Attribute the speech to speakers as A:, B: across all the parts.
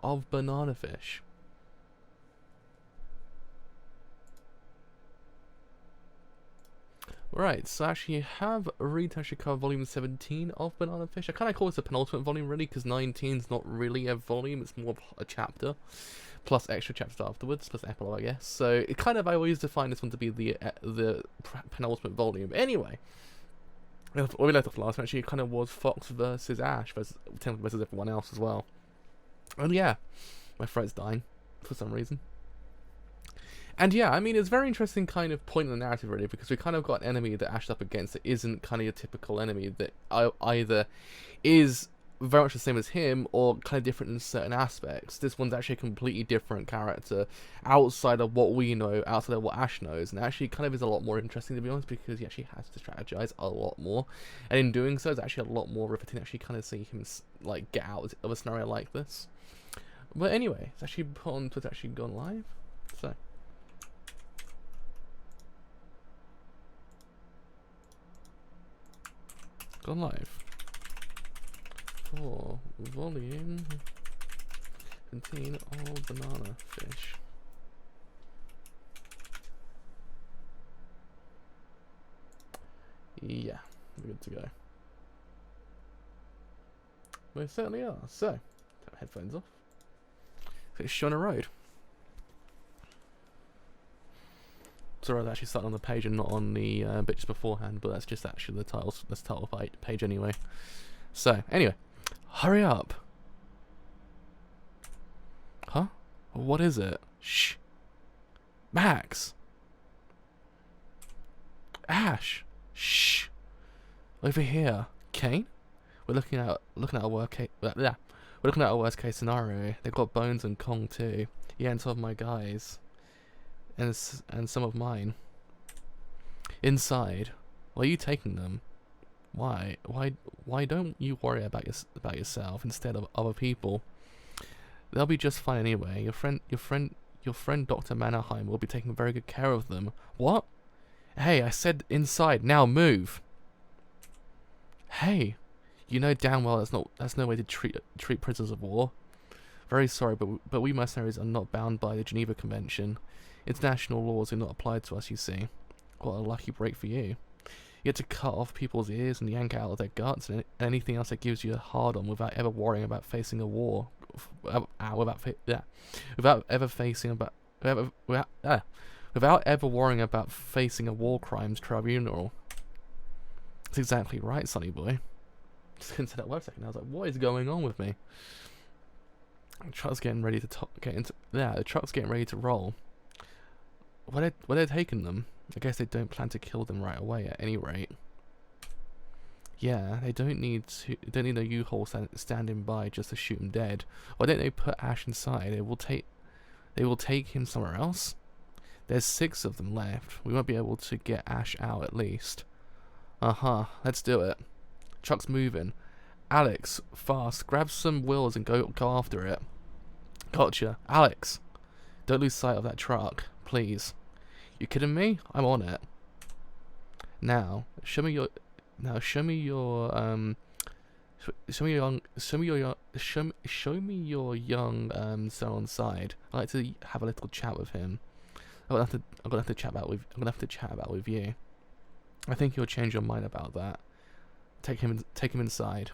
A: of banana fish. Right, so actually have read actually cover volume 17 of Banana Fish. I kind of call this a penultimate volume really, because 19 is not really a volume, it's more of a chapter, plus extra chapters afterwards, plus epilogue, I guess. So it kind of, I always define this one to be the penultimate volume. Anyway, what we left off last time actually kind of was Fox versus Ash, technically versus everyone else as well. And yeah, my throat's dying for some reason. And yeah, I mean, it's a very interesting kind of point in the narrative, really, because we kind of got an enemy that Ash's up against that isn't kind of your typical enemy, that either is very much the same as him or kind of different in certain aspects. This one's actually a completely different character outside of what we know, outside of what Ash knows, and actually kind of is a lot more interesting, to be honest, because he actually has to strategize a lot more, and in doing so, it's actually a lot more riveting to actually kind of see him like get out of a scenario like this. But anyway, it's actually put on Twitter, actually gone live, so. Gone live for volume 17 of Banana Fish. Yeah, we're good to go. We certainly are. So, take my headphones off. It's Shona Road. Sorry, I was actually starting on the page and not on the bits beforehand, but that's just actually the titles. That's the title page anyway. So, anyway, hurry up. Huh? What is it? Shh. Max. Ash. Shh. Over here. Kane. We're looking at a worst case. Yeah. We're looking at a worst case scenario. They've got Bones and Kong too. Yeah, and some of my guys. And some of mine. Inside. Why are you taking them? Why don't you worry about yourself instead of other people? They'll be just fine anyway. Your friend Dr. Mannerheim will be taking very good care of them. What? Hey, I said inside. Now move. Hey, you know damn well that's no way to treat prisoners of war. Very sorry, but we mercenaries are not bound by the Geneva Convention. International laws are not applied to us, you see. What a lucky break for you. You get to cut off people's ears and yank out of their guts and anything else that gives you a hard-on without ever worrying about facing a war. Without ever worrying about facing a war crimes tribunal. That's exactly right, sonny boy. Just couldn't say that word a second. I was like, what is going on with me? The truck's getting ready to the truck's getting ready to roll. Where they're taking them? I guess they don't plan to kill them right away. At any rate, yeah, they don't need a U-Haul standing by just to shoot him dead. Why don't they put Ash inside? They will take him somewhere else. There's 6 of them left. We won't be able to get Ash out at least. Let's do it. Truck's moving. Alex, fast, grab some wheels and go after it. Gotcha. Alex, don't lose sight of that truck, please. You kidding me? I'm on it. Now, show me your young son on side. I'd like to have a little chat with him. I'm gonna have to chat about with you. I think you'll change your mind about that. Take him inside.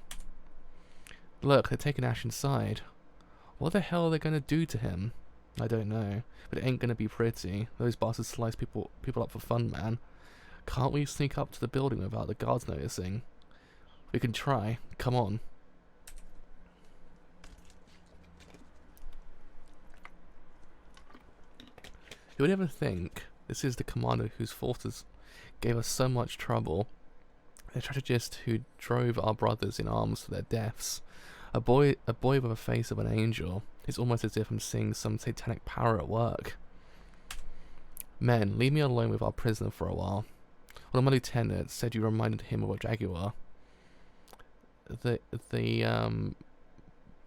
A: Look, they're taking Ash inside. What the hell are they gonna do to him? I don't know, but it ain't gonna be pretty. Those bastards slice people up for fun, man. Can't we sneak up to the building without the guards noticing? We can try. Come on. Who would ever think this is the commander whose forces gave us so much trouble? The strategist who drove our brothers in arms to their deaths. A boy with the face of an angel. It's almost as if I'm seeing some satanic power at work. Men, leave me alone with our prisoner for a while. One of my lieutenants said you reminded him of a jaguar. The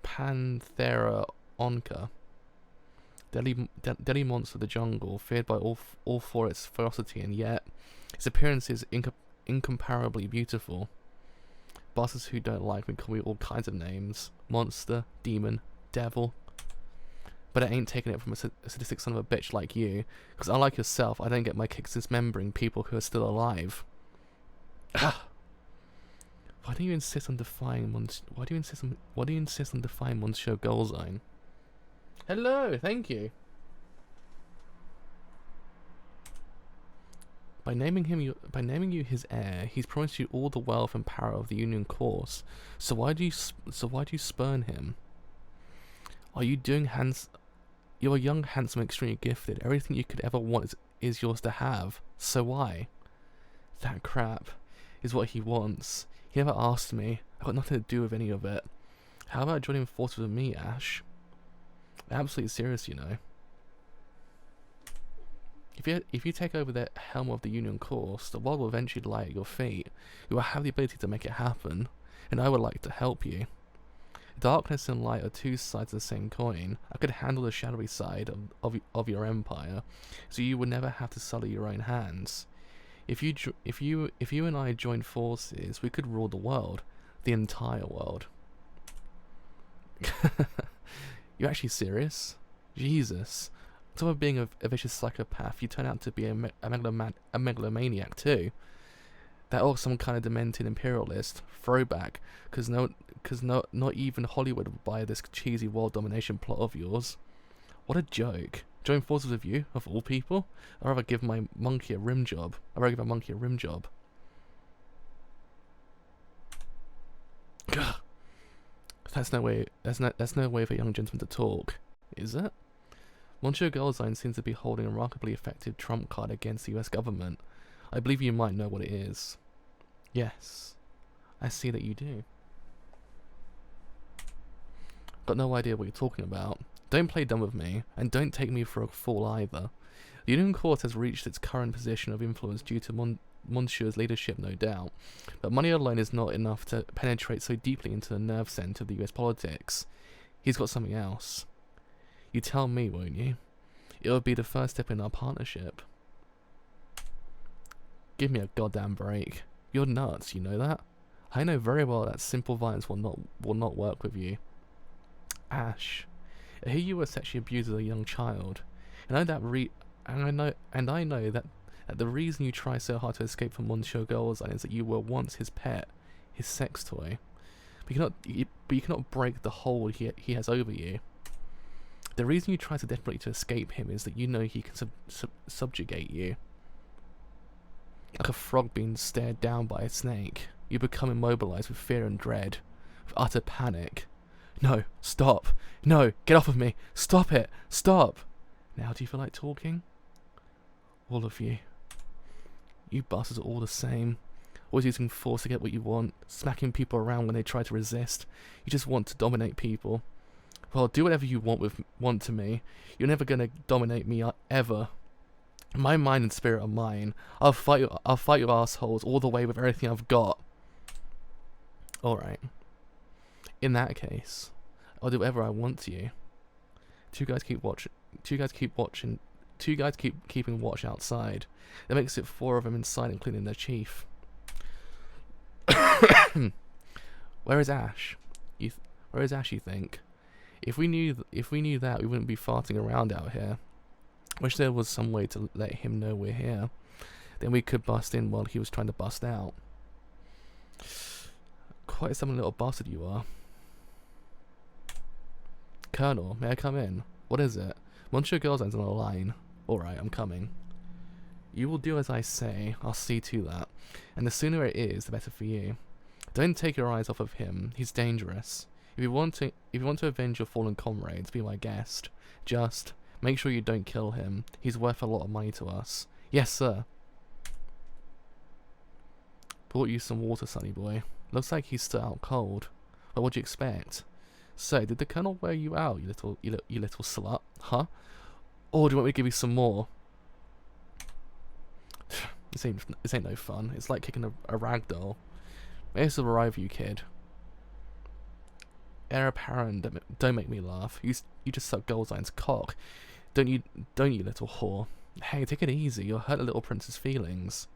A: Panthera onca. Deadly monster of the jungle, feared by all for its ferocity, and yet its appearance is incomparably beautiful. Bosses who don't like me call me all kinds of names. Monster, demon, devil, but I ain't taking it from a sadistic son of a bitch like you. Because unlike yourself, I don't get my kicks dismembering people who are still alive. Why do you insist on defying Why do you insist on defying Monsieur Golzine? Hello, thank you. By naming you his heir, he's promised you all the wealth and power of the Union course. So why do you spurn him? Are you doing You're young, handsome, extremely gifted. Everything you could ever want is yours to have. So why? That crap is what he wants. He never asked me. I got nothing to do with any of it. How about joining forces with me, Ash? I'm absolutely serious, you know. If you take over the helm of the Union course, the world will eventually lie at your feet. You will have the ability to make it happen, and I would like to help you. Darkness and light are two sides of the same coin. I could handle the shadowy side of your empire, so you would never have to sully your own hands. If you and I joined forces, we could rule the world, the entire world. You're actually serious? Jesus. On top of being a vicious psychopath, you turn out to be a megalomaniac too. That or some kind of demented imperialist throwback, because not even Hollywood would buy this cheesy world domination plot of yours. What a joke. Join forces with you, of all people? I'd rather give my monkey a rim job. Gah. That's no way for a young gentleman to talk, is it? Monsieur Golzine seems to be holding a remarkably effective trump card against the US government. I believe you might know what it is. Yes, I see that you do. Got no idea what you're talking about. Don't play dumb with me, and don't take me for a fool either. The Union Court has reached its current position of influence due to Monsieur's leadership, no doubt. But money alone is not enough to penetrate so deeply into the nerve centre of the US politics. He's got something else. You tell me, won't you? It would be the first step in our partnership. Give me a goddamn break. You're nuts, you know that? I know very well that simple violence will not work with you. Ash, I hear you were sexually abused as a young child. And I know that the reason you try so hard to escape from Monsieur Golzine is that you were once his pet, his sex toy. But you cannot break the hold he has over you. The reason you try so desperately to escape him is that you know he can subjugate you. Like a frog being stared down by a snake, you become immobilized with fear and dread, with utter panic. No, stop. No, get off of me. Stop it. Stop. Now do you feel like talking? All of you. You bastards are all the same. Always using force to get what you want, smacking people around when they try to resist. You just want to dominate people. Well, do whatever you want to me. You're never gonna dominate me ever. My mind and spirit are mine. I'll fight your assholes all the way with everything I've got. All right. In that case, I'll do whatever I want to you. Two guys keep keeping watch outside. That makes it 4 of them inside, including their chief. Where is Ash? Where is Ash, you think? If we knew that, we wouldn't be farting around out here. Wish there was some way to let him know we're here. Then we could bust in while he was trying to bust out. Quite a stubborn little bastard you are. Colonel, may I come in? What is it? Monsieur Golzine's on the line. Alright, I'm coming. You will do as I say. I'll see to that. And the sooner it is, the better for you. Don't take your eyes off of him. He's dangerous. If you want to avenge your fallen comrades, be my guest. Just make sure you don't kill him. He's worth a lot of money to us. Yes, sir. Brought you some water, sonny boy. Looks like he's still out cold. But what'd you expect? So, did the colonel wear you out, you little slut? Huh? Or do you want me to give you some more? This ain't no fun. It's like kicking a rag doll. May this will arrive you, kid. Heir apparent, don't make me laugh. You just suck Golzine's cock. Don't you, little whore? Hey, take it easy. You'll hurt the little prince's feelings.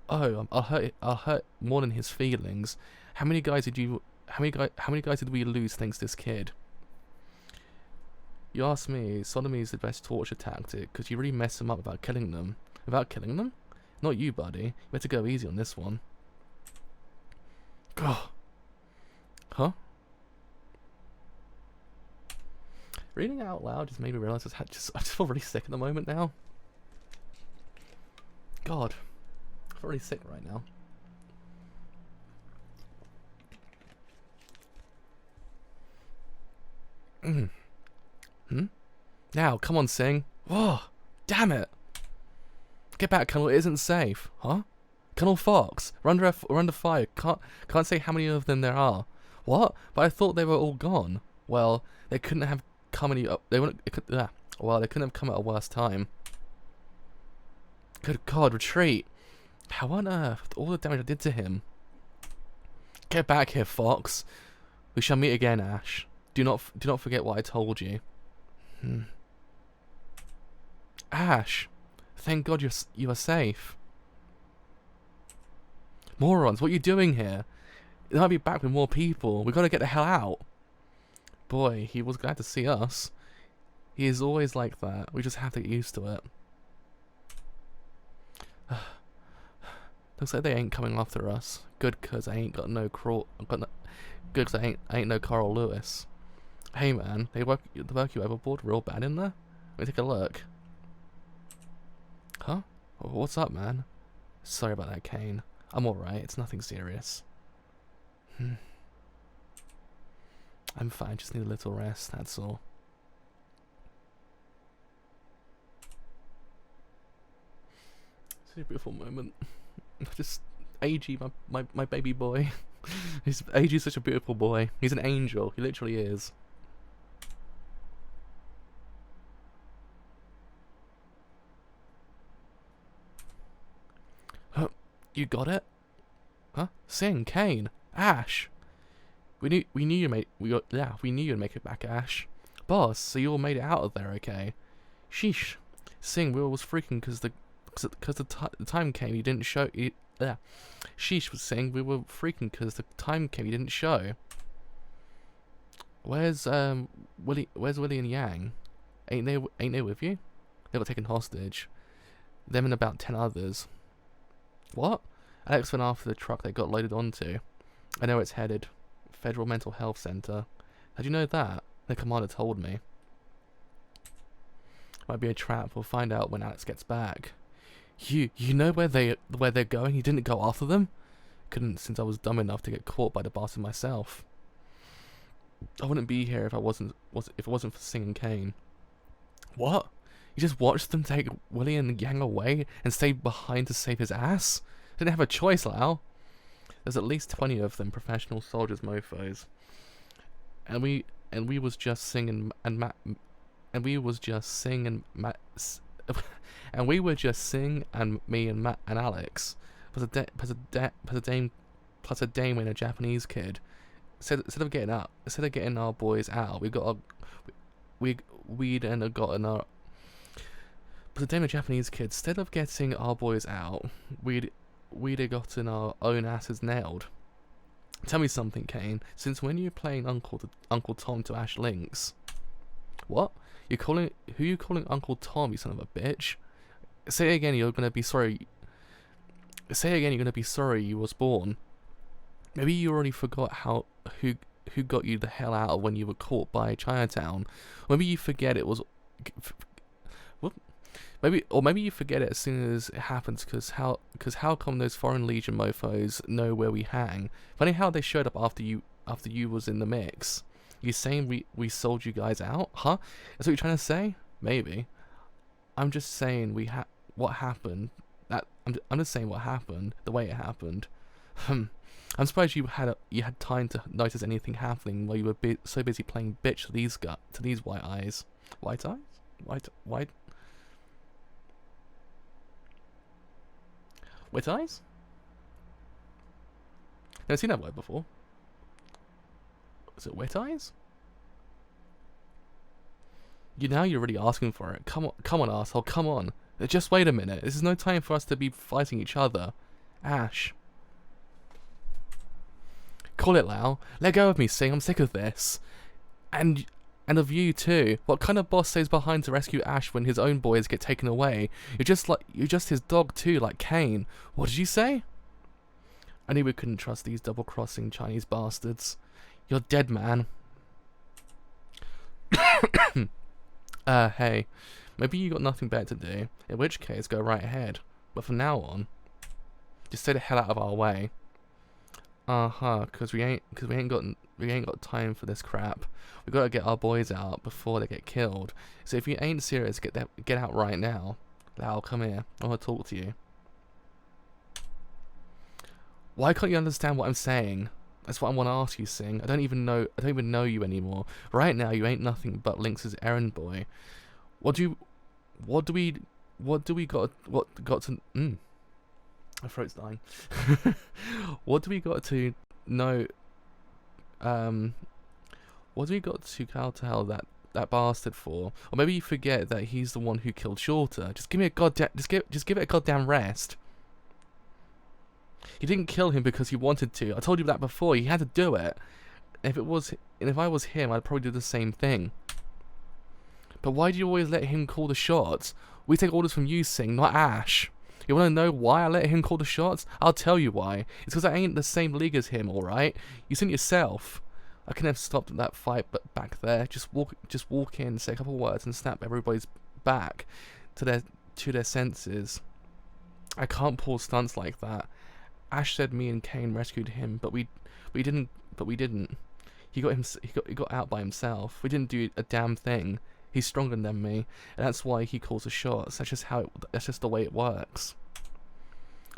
A: Oh, I'll hurt more than his feelings. How many guys did we lose thanks to this kid? You ask me, sodomy is the best torture tactic because you really mess them up without killing them. Without killing them? Not you, buddy. You better go easy on this one. God. Huh? Reading it out loud just made me realise I just feel really sick at the moment now. God. I feel really sick right now. Now, come on, Sing. Whoa, damn it. Get back, Colonel. It isn't safe. Huh? Colonel Fox, we're under fire. Can't say how many of them there are. What? But I thought they were all gone. Well, they couldn't have come any. Well, they couldn't have come at a worse time. Good God, retreat! How on earth? All the damage I did to him. Get back here, Fox. We shall meet again, Ash. Do not forget what I told you. Ash, thank God you are safe. Morons, what are you doing here? They might be back with more people. We gotta get the hell out. Boy, he was glad to see us. He is always like that. We just have to get used to it. Looks like they ain't coming after us. Good, cause I ain't got no good, cause I ain't no Carl Lewis. Hey man, they work you overboard real bad in there? Let me take a look. Huh? What's up, man? Sorry about that, Kane. I'm alright, it's nothing serious. I'm fine, just need a little rest, that's all. It's a beautiful moment. Just AG, my baby boy. AG is such a beautiful boy. He's an angel, he literally is. You got it? Huh? Sing, Kane, Ash. We knew you'd make it back, Ash. Boss, so you all made it out of there, okay? Sheesh. Sing, we all was freaking because the time came you didn't show. Sheesh was saying we were freaking because the time came you didn't show. Where's Willie? Where's Willie and Yang? Ain't they with you? They got taken hostage. Them and about 10 others. What? Alex went after the truck they got loaded onto. I know it's headed. Federal Mental Health Center. How'd you know that? The commander told me. Might be a trap. We'll find out when Alex gets back. You know where they're going? You didn't go after them? Couldn't, since I was dumb enough to get caught by the bastard myself. I wouldn't be here if it wasn't for Sing and Kane. What? You just watched them take Willie and Yang away and stayed behind to save his ass? Didn't have a choice, Lau. There's at least 20 of them, professional soldiers, mofos. And we was just singing and we were just Sing and me and Matt and Alex, plus a dame and a Japanese kid. Instead of getting our boys out, we'd have gotten our. Plus a dame and a Japanese kid. Instead of getting our boys out, we'd have gotten our own asses nailed. Tell me something, Kane. Since when are you playing Uncle Tom to Ash Links? What? Who you calling Uncle Tom, you son of a bitch? Say again, you're gonna be sorry. Say again, you're gonna be sorry you was born. Maybe you already forgot who got you the hell out when you were caught by Chinatown. Maybe you forget it was. Maybe you forget it as soon as it happens. Cause how come those Foreign Legion mofos know where we hang? Funny how they showed up after you was in the mix. You saying we sold you guys out? Huh? That's what you're trying to say? Maybe. I'm just saying what happened. I'm just saying what happened, the way it happened. I'm surprised you had time to notice anything happening while you were so busy playing bitch to these white eyes. White eyes? White eyes? Never seen that word before. Is it wet eyes? You're already asking for it. Come on, asshole. Come on. Just wait a minute. This is no time for us to be fighting each other. Ash. Call it, Lau. Let go of me, Sing. I'm sick of this. And And of you too. What kind of boss stays behind to rescue Ash when his own boys get taken away? You're just his dog too, like Cain. What did you say? I knew we couldn't trust these double-crossing Chinese bastards. You're dead, man. Hey. Maybe you got nothing better to do. In which case, go right ahead. But from now on, just stay the hell out of our way. Cause we ain't got time for this crap. We gotta get our boys out before they get killed. So if you ain't serious, get out right now. Lau, come here. I wanna talk to you. Why can't you understand what I'm saying? That's what I want to ask you, Sing. I don't even know you anymore. Right now, you ain't nothing but Lynx's errand boy. What do we got to? My throat's dying. What do we got to know? What do we got to tell that bastard for? Or maybe you forget that he's the one who killed Shorter. Just give me a goddamn. Just give it a goddamn rest. You didn't kill him because you wanted to. I told you that before. You had to do it. If I was him, I'd probably do the same thing. But why do you always let him call the shots? We take orders from you, Sing, not Ash. You want to know why I let him call the shots? I'll tell you why. It's because I ain't the same league as him, alright? You seen it yourself. I could have stopped that fight but back there. Just walk in, say a couple words, and snap everybody's back to their senses. I can't pull stunts like that. Ash said me and Cain rescued him, but we didn't. He got out by himself. We didn't do a damn thing. He's stronger than me, and that's why he calls the shots. That's just the way it works.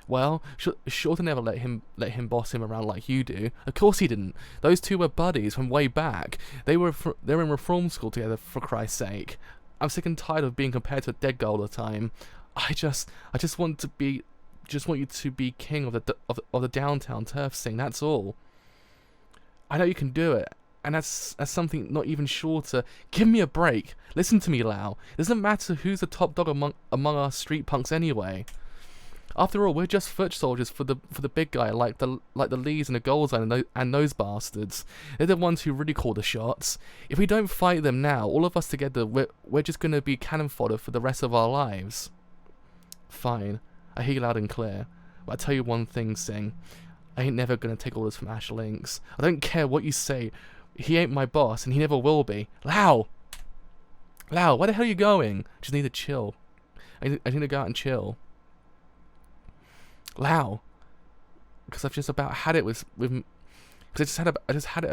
A: Well, Shorter never let him boss him around like you do. Of course he didn't. Those two were buddies from way back. They were in reform school together, for Christ's sake. I'm sick and tired of being compared to a dead guy all the time. I just want you to be king of the downtown turf, Sing. That's all. I know you can do it, and that's something not even Shorter. Give me a break. Listen to me, Lau. It doesn't matter who's the top dog among our street punks anyway. After all, we're just foot soldiers for the big guy, like the Lees and the Goldzone and those bastards. They're the ones who really call the shots. If we don't fight them now, all of us together, we're just gonna be cannon fodder for the rest of our lives. Fine, I hear you loud and clear. But I tell you one thing, Sing. I ain't never gonna take orders from Ash Lynx. I don't care what you say. He ain't my boss, and he never will be. Lau, where the hell are you going? Just need to chill. I need to go out and chill. Lau, because I've just about had it with because I just about had it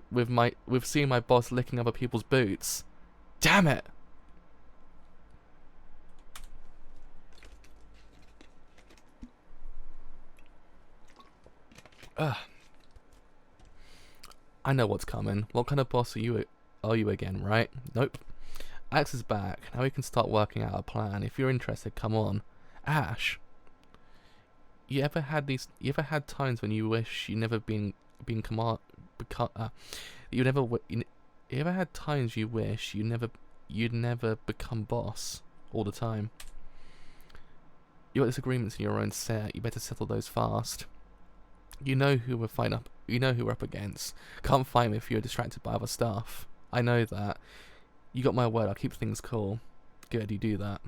A: with seeing my boss licking other people's boots. Damn it. I know what's coming. What kind of boss are you again, right? Nope. Alex is back. Now we can start working out a plan. If you're interested, come on. Ash, you ever had times when you wish you never you ever had times you wish you'd never become boss all the time? You got disagreements in your own set. You better settle those fast. You know who we're up against. Can't fight me if you're distracted by other stuff. I know that. You got my word, I'll keep things cool. Good, you do that.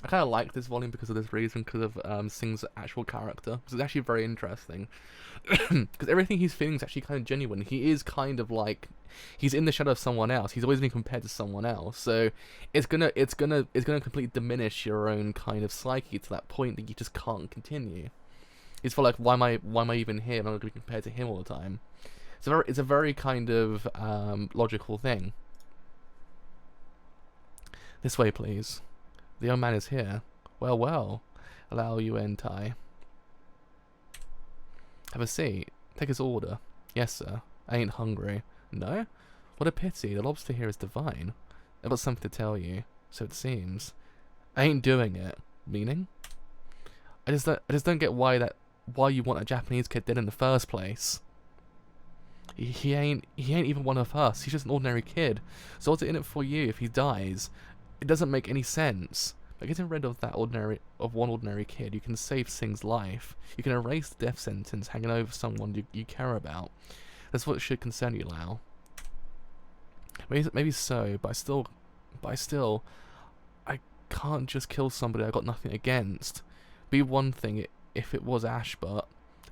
A: I kind of like this volume because of this reason, because of Sing's actual character. Because it's actually very interesting. Because everything he's feeling is actually kind of genuine. He is kind of like, he's in the shadow of someone else. He's always been compared to someone else. So it's gonna completely diminish your own kind of psyche to that point that you just can't continue. It's for like, why am I even here? I'm not going to be compared to him all the time. It's a very kind of logical thing. This way, please. The young man is here. Well. Allow you in, Tai. Have a seat. Take his order. Yes, sir. I ain't hungry. No? What a pity. The lobster here is divine. I've got something to tell you. So it seems. I ain't doing it. Meaning? I just don't get why you want a Japanese kid dead in the first place. He ain't even one of us. He's just an ordinary kid. So what's it in it for you if he dies? It doesn't make any sense. By getting rid of one ordinary kid, you can save Singh's life. You can erase the death sentence hanging over someone you care about. That's what should concern you, Lau. Maybe so, but I still, I can't just kill somebody I got nothing against. Be one thing if it was Ash, but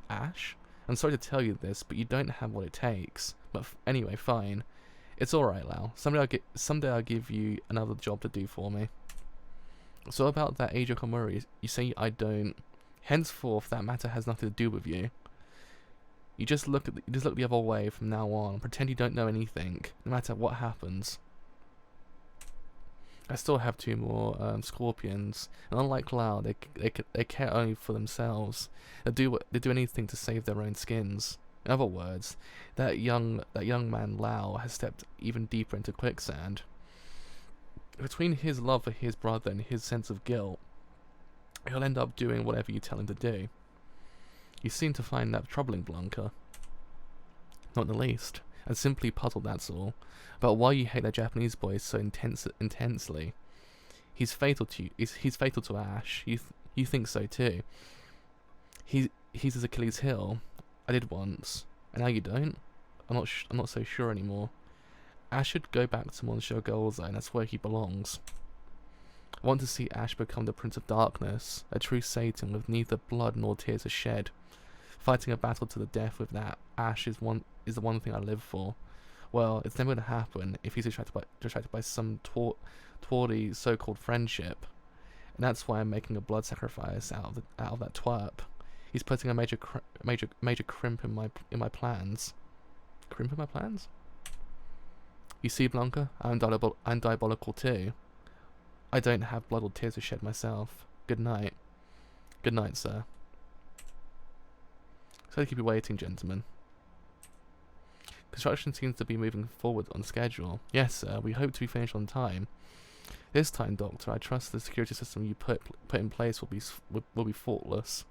A: Ash? I'm sorry to tell you this, but you don't have what it takes. But anyway, fine. It's alright, Lau. Someday I'll give you another job to do for me. So about that Aja Komori, you say I don't. Henceforth, that matter has nothing to do with you. You just look the other way from now on. Pretend you don't know anything, no matter what happens. I still have 2 more scorpions, and unlike Lau, they care only for themselves. They do anything to save their own skins. In other words, that young man Lau has stepped even deeper into quicksand. Between his love for his brother and his sense of guilt, he'll end up doing whatever you tell him to do. You seem to find that troubling, Blanca. Not in the least. I'm simply puzzled, that's all, about why you hate that Japanese boy so intensely. He's fatal to you. He's fatal to Ash. You think so too. He's his Achilles heel. I did once, and now you don't. I'm not so sure anymore. Ash should go back to Monsieur Golza, and that's where he belongs. I want to see Ash become the Prince of Darkness, a true Satan with neither blood nor tears to shed. Fighting a battle to the death with that Ash is the one thing I live for. Well, it's never going to happen if he's distracted by some tawdry so-called friendship, and that's why I'm making a blood sacrifice out of that twerp. He's putting a major crimp in my plans. Crimp in my plans? You see, Blanca, I'm diabolical too. I don't have blood or tears to shed myself. Good night. Good night, sir. So to keep you waiting, gentlemen. Construction seems to be moving forward on schedule. Yes, sir, we hope to be finished on time. This time, Doctor, I trust the security system you put in place will be faultless.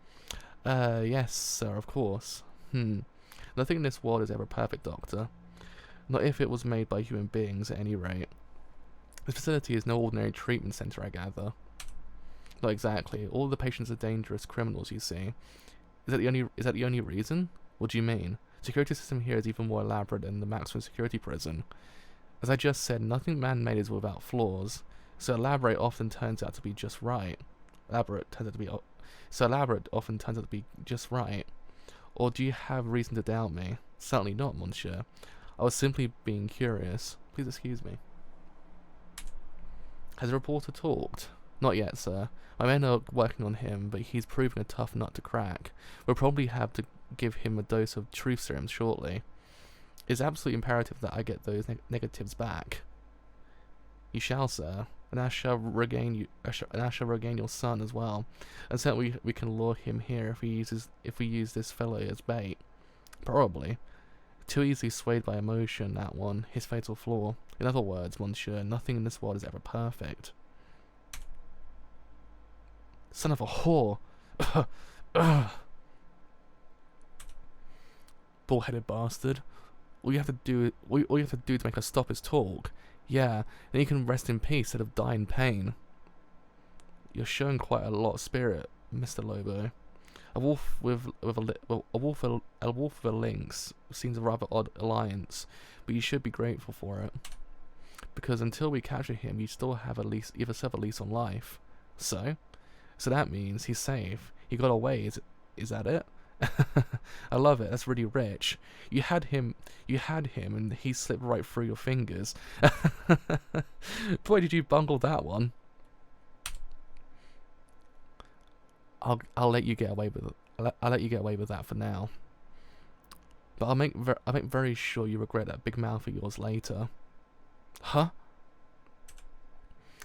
A: Yes, sir, of course. Nothing in this world is ever perfect, Doctor. Not if it was made by human beings, at any rate. This facility is no ordinary treatment center, I gather. Not exactly. All the patients are dangerous criminals, you see. Is that the only reason? What do you mean? The security system here is even more elaborate than the maximum security prison. As I just said, nothing man-made is without flaws. So elaborate often turns out to be just right. Elaborate often turns out to be just right. Or do you have reason to doubt me? Certainly not, monsieur. I was simply being curious. Please excuse me. Has the reporter talked? Not yet, sir. My men are working on him, but he's proven a tough nut to crack. We'll probably have to give him a dose of truth serum shortly. It's absolutely imperative that I get those negatives back. You shall, sir. And I shall regain your son as well. And certainly we can lure him here if we use this fellow as bait. Probably. Too easily swayed by emotion, that one, his fatal flaw. In other words, monsieur, nothing in this world is ever perfect. Son of a whore! Bull-headed bastard. All you have to do to make us stop is talk. Yeah, then you can rest in peace instead of die in pain. You're showing quite a lot of spirit, Mr. Lobo. A wolf with a lynx seems a rather odd alliance, but you should be grateful for it. Because until we capture him, you still have a lease on life. So that means he's safe. He got away. Is that it? I love it. That's really rich. You had him, and he slipped right through your fingers. Boy, did you bungle that one. I'll let you get away with it. I'll let you get away with that for now. But I'll make very sure you regret that big mouth of yours later. Huh?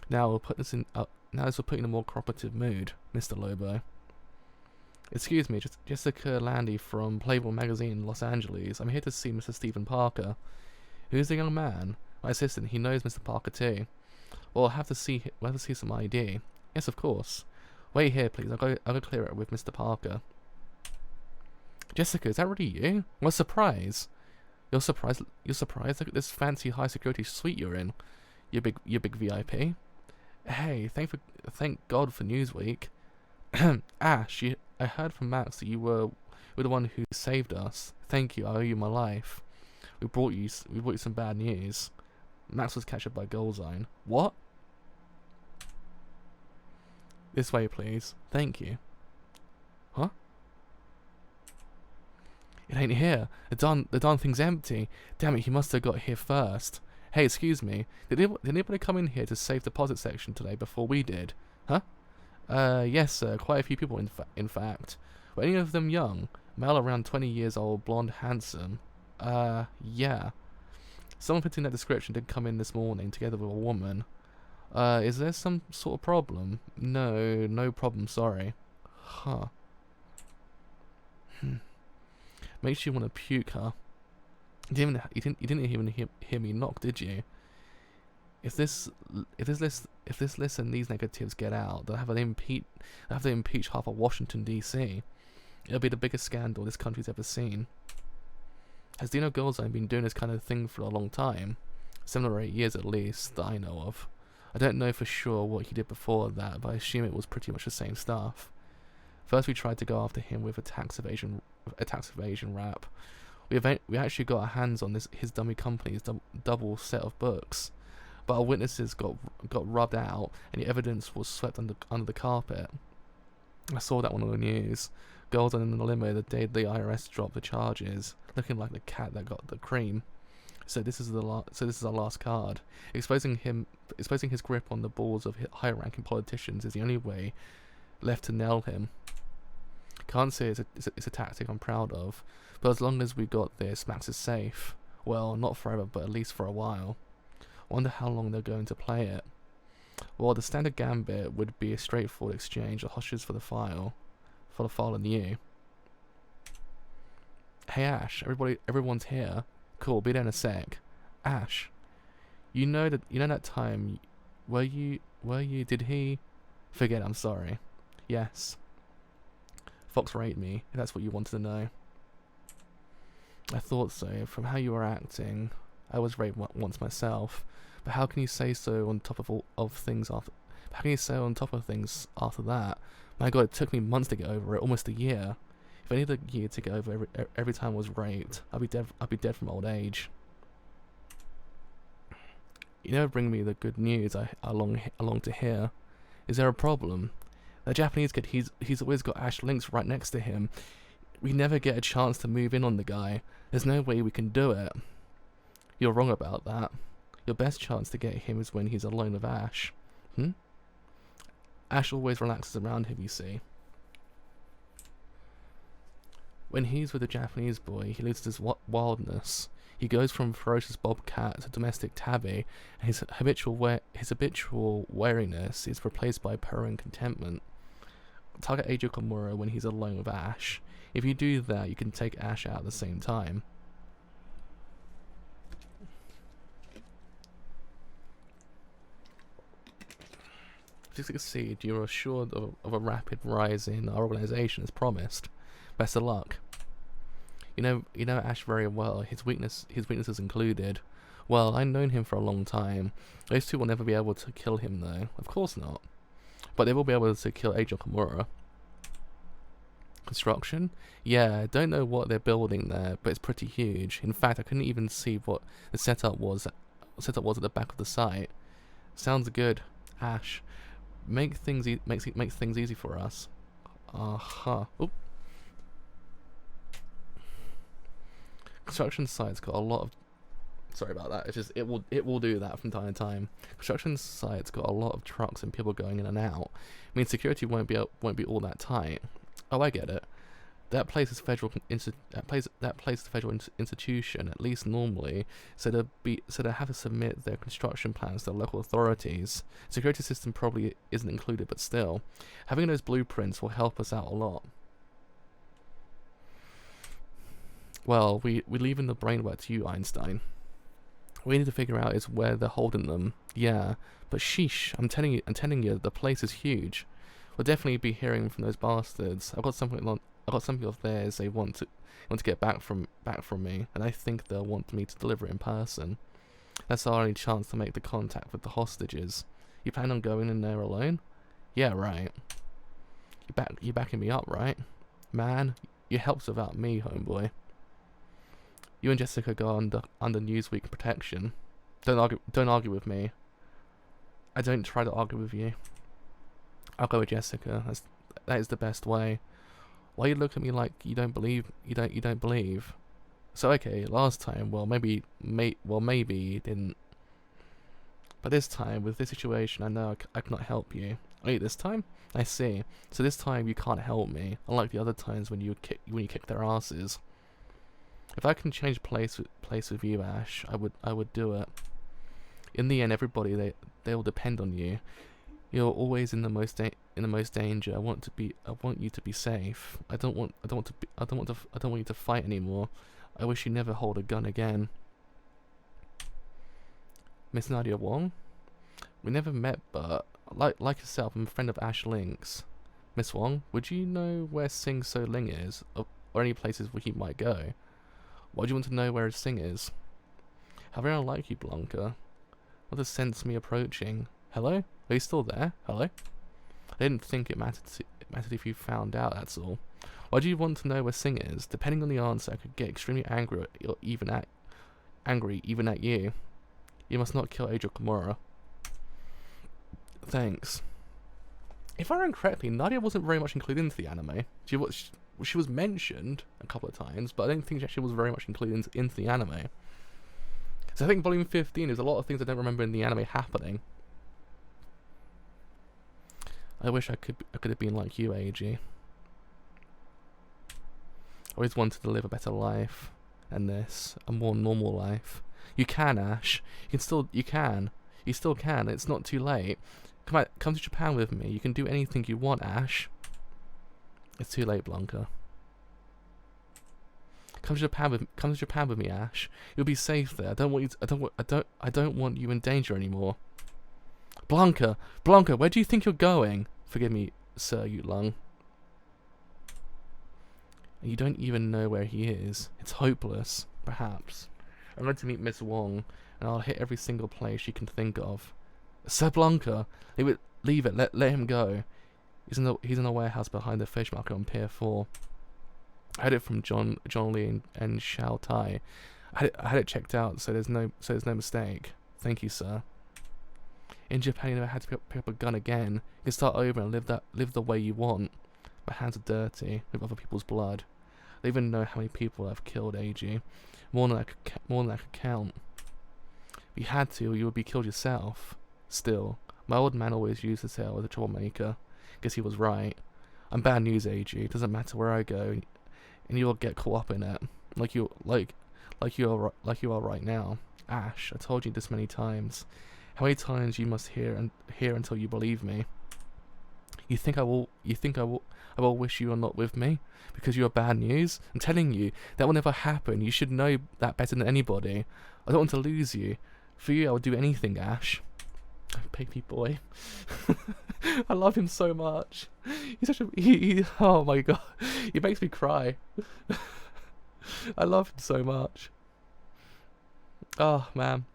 A: Now we'll put this in. Now this will put you in a more cooperative mood, Mr. Lobo. Excuse me, Jessica Landy from Playboy magazine, Los Angeles. I'm here to see Mr. Stephen Parker. Who's the young man? My assistant. He knows Mr. Parker too. Well, we'll have to see some ID. Yes, of course. Wait here, please. I'll go clear it with Mr. Parker. Jessica, is that really you? What a surprise! You're surprised? Look at this fancy high security suite you're in. You big VIP. Hey, thank God for Newsweek. Ash, I heard from Max that you were the one who saved us. Thank you. I owe you my life. We brought you some bad news. Max was captured by Goldzine. What? This way, please. Thank you. Huh? It ain't here. The darn thing's empty. Damn it, he must have got here first. Hey, excuse me. Did anybody come in here to safe deposit section today before we did? Huh? Yes, sir. Quite a few people, in fact. Were any of them young? Male around 20 years old, blonde, handsome. Yeah. Someone fitting that description did come in this morning together with a woman. Is there some sort of problem? No, no problem, sorry. Huh. Makes you want to puke, huh? You didn't even hear me knock, did you? If this list and these negatives get out, they'll have to impeach half of Washington D.C. It'll be the biggest scandal this country's ever seen. Has Dino Goldzine been doing this kind of thing for a long time? 7 or 8 years at least, that I know of. I don't know for sure what he did before that, but I assume it was pretty much the same stuff. First, we tried to go after him with a tax evasion rap. We actually got our hands on his dummy company's double set of books, but our witnesses got rubbed out, and the evidence was swept under the carpet. I saw that one on the news. Golden in the limo the day the IRS dropped the charges, looking like the cat that got the cream. So this is our last card. Exposing his grip on the balls of high-ranking politicians is the only way left to nail him. Can't say it's a tactic I'm proud of, but as long as we got this, Max is safe. Well, not forever, but at least for a while. Wonder how long they're going to play it. Well, the standard gambit would be a straightforward exchange of hostages for the file and you. Hey Ash, everyone's here. Cool, be there in a sec. Ash, you know that time. Were you? Did he? Forget. I'm sorry. Yes. Fox raped me. If that's what you wanted to know. I thought so. From how you were acting, I was raped once myself. But how can you say so on top of things after? How can you say on top of things after that? My God, it took me months to get over it, almost a year. If I needed a year to get over every time I was raped, I'd be dead from old age. You never bring me the good news I long to hear. Is there a problem? The Japanese kid, he's always got Ash Links right next to him. We never get a chance to move in on the guy. There's no way we can do it. You're wrong about that. Your best chance to get him is when he's alone with Ash. Ash always relaxes around him, you see. When he's with a Japanese boy, he loses his wildness. He goes from ferocious bobcat to domestic tabby, and his habitual wariness is replaced by purring contentment. Target Eiji Komura when he's alone with Ash. If you do that, you can take Ash out at the same time. As you can see, you are assured of a rapid rise in our organization as promised. Best of luck. You know Ash very well. His weaknesses included. Well, I've known him for a long time. Those two will never be able to kill him, though. Of course not. But they will be able to kill Eiji Komura. Construction? Yeah, I don't know what they're building there, but it's pretty huge. In fact, I couldn't even see what the setup was at the back of the site. Sounds good, Ash. Make things easy for us. Oop. Construction site's got a lot of. Sorry about that. It's just it will do that from time to time. Construction site's got a lot of trucks and people going in and out. I mean, security won't be all that tight. Oh, I get it. That place is federal institution, at least normally, so they have to submit their construction plans to local authorities. Security system probably isn't included, but still, having those blueprints will help us out a lot. Well, we're leaving the brain work to you, Einstein. What we need to figure out is where they're holding them. Yeah, but sheesh, I'm telling you, the place is huge. We'll definitely be hearing from those bastards. I've got something of theirs they want to get back from me, and I think they'll want me to deliver it in person. That's our only chance to make the contact with the hostages. You plan on going in there alone? Yeah, right. You backing me up, right? Man, your help's without me, homeboy. You and Jessica go under Newsweek protection. Don't argue with me. I don't try to argue with you. I'll go with Jessica. That is the best way. Why you look at me like you don't believe? You don't believe. So okay, last time, well maybe you didn't. But this time, with this situation, I know I cannot help you. Wait, this time? I see. So this time you can't help me, unlike the other times when you kick their asses. If I can change place with you, Ash, I would do it. In the end, everybody they will depend on you. You're always in the most danger. I want you to be safe. I don't want you to fight anymore. I wish you never hold a gun again. Miss Nadia Wong? We never met, but like yourself, I'm a friend of Ash Link's. Miss Wong, would you know where Sing So Ling is, or any places where he might go? Why do you want to know where Sing is? How very unlike you, Blanca. What does sense me approaching? Hello? Are you still there? Hello? I didn't think it mattered if you found out, that's all. Why do you want to know where Sing is? Depending on the answer, I could get extremely angry even at you. You must not kill Adriel Kimura. Thanks. If I remember correctly, Nadia wasn't very much included into the anime. She was mentioned a couple of times, but I don't think she actually was very much included into the anime. So I think Volume 15 is a lot of things I don't remember in the anime happening. I wish I could have been like you, AG. I always wanted to live a better life than this, a more normal life. You can, Ash. You still can. It's not too late. Come to Japan with me. You can do anything you want, Ash. It's too late, Blanca. Come to Japan with me, Ash. You'll be safe there. I don't want you in danger anymore. Blanca, where do you think you're going? Forgive me, Sir Yu Lung. You don't even know where he is. It's hopeless, perhaps. I'm going to meet Miss Wong, and I'll hit every single place you can think of. Sir Blanca, leave it. Let him go. He's in the warehouse behind the fish market on Pier 4. I had it from John Lee and Xiao Tai. I had it checked out, so there's no mistake. Thank you, sir. In Japan, you never had to pick up a gun again. You can start over and live the way you want. My hands are dirty with other people's blood. They even know how many people I've killed, AG. More than I could count. If you had to, you would be killed yourself. Still, my old man always used to say I was a troublemaker. Guess he was right. I'm bad news, AG. It doesn't matter where I go, and you'll get caught up in it, like you are right now. Ash, I told you this many times. How many times you must hear until you believe me? You think I will wish you are not with me because you are bad news? I'm telling you, that will never happen. You should know that better than anybody. I don't want to lose you. For you, I would do anything, Ash. Baby boy. I love him so much. He's such a oh my god. He makes me cry. I love him so much. Oh man.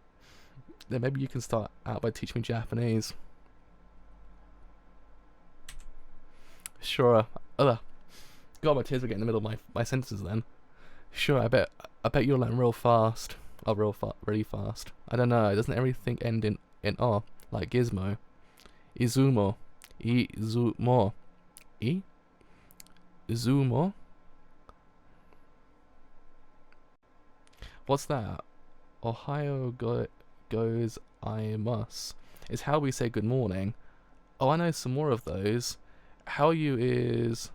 A: Then maybe you can start out by teaching me Japanese. Sure. God, my tears are getting in the middle of my sentences then. Sure, I bet you'll learn real fast. Oh, really fast. I don't know, doesn't everything end in O, like Gizmo? Izumo. Izumo? What's that? Ohio goes I must. Is how we say good morning. Oh, I know some more of those. How you is